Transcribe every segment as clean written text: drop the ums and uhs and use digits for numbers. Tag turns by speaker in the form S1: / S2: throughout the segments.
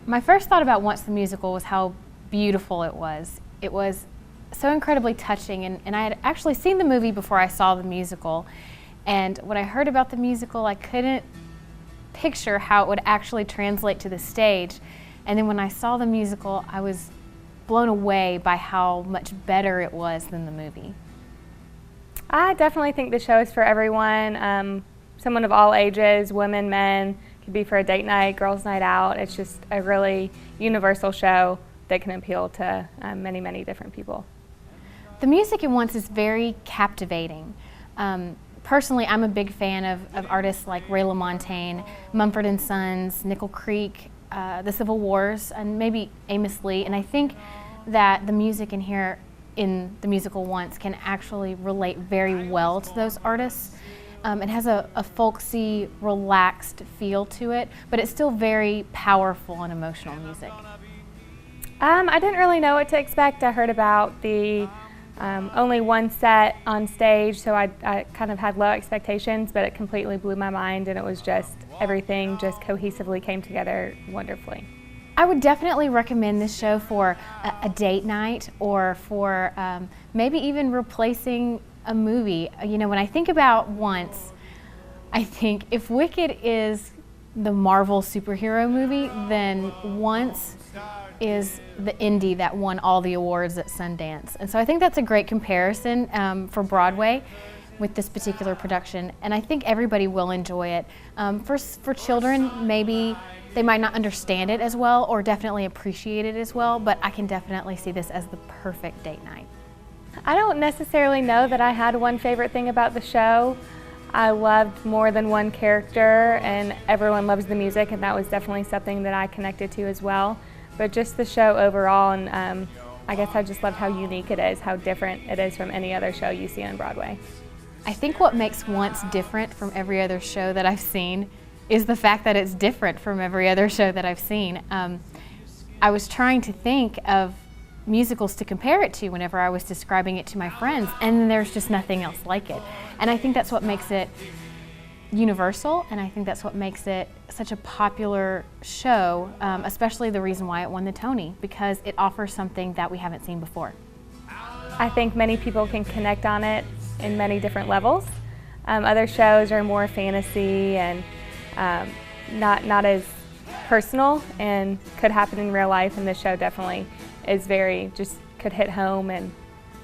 S1: My first thought about Once the Musical was how beautiful it was. It was so incredibly touching, and I had actually seen the movie before I saw the musical. And when I heard about the musical, I couldn't picture how it would actually translate to the stage. And then when I saw the musical, I was blown away by how much better it was than the movie.
S2: I definitely think the show is for everyone. Someone of all ages, women, men. Could be for a date night, girls' night out. It's just a really universal show that can appeal to many, many different people.
S1: The music in Once is very captivating. Personally, I'm a big fan of artists like Ray LaMontagne, Mumford & Sons, Nickel Creek, the Civil Wars, and maybe Amos Lee. And I think that the music in here in the musical Once can actually relate very well to those artists. It has a folksy, relaxed feel to it, but it's still very powerful and emotional music.
S2: I didn't really know what to expect. I heard about the only one set on stage, so I kind of had low expectations, but it completely blew my mind, and it was just, everything just cohesively came together wonderfully.
S1: I would definitely recommend this show for a date night, or for maybe even replacing a movie. You know, when I think about Once, I think if Wicked is the Marvel superhero movie, then Once is the indie that won all the awards at Sundance. And so I think that's a great comparison for Broadway with this particular production, and I think everybody will enjoy it. For children, maybe they might not understand it as well or definitely appreciate it as well, but I can definitely see this as the perfect date night.
S2: I don't necessarily know that I had one favorite thing about the show. I loved more than one character, and everyone loves the music, and that was definitely something that I connected to as well. But just the show overall, and I guess I just loved how unique it is, how different it is from any other show you see on Broadway.
S1: I think what makes Once different from every other show that I've seen is the fact that it's different from every other show that I've seen. I was trying to think of musicals to compare it to whenever I was describing it to my friends, and there's just nothing else like it. And I think that's what makes it universal, and I think that's what makes it such a popular show, especially the reason why it won the Tony, because it offers something that we haven't seen before.
S2: I think many people can connect on it in many different levels. Other shows are more fantasy and not as personal and could happen in real life, and this show definitely is just could hit home and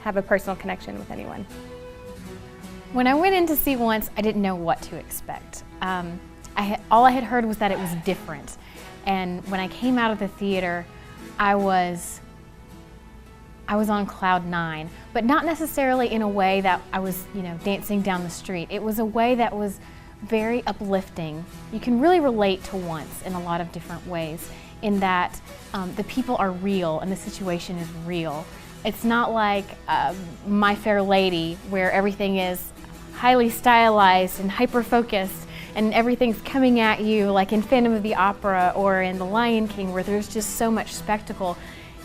S2: have a personal connection with anyone.
S1: When I went in to see Once, I didn't know what to expect. All I had heard was that it was different, and when I came out of the theater, I was on cloud 9, but not necessarily in a way that I was, dancing down the street. It was a way that was very uplifting. You can really relate to Once in a lot of different ways, in that the people are real and the situation is real. It's not like My Fair Lady, where everything is highly stylized and hyper-focused and everything's coming at you, like in Phantom of the Opera or in The Lion King, where there's just so much spectacle.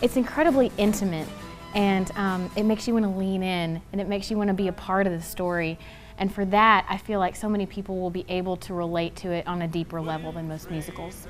S1: It's incredibly intimate, and it makes you want to lean in, and it makes you want to be a part of the story. And for that, I feel like so many people will be able to relate to it on a deeper level than most musicals.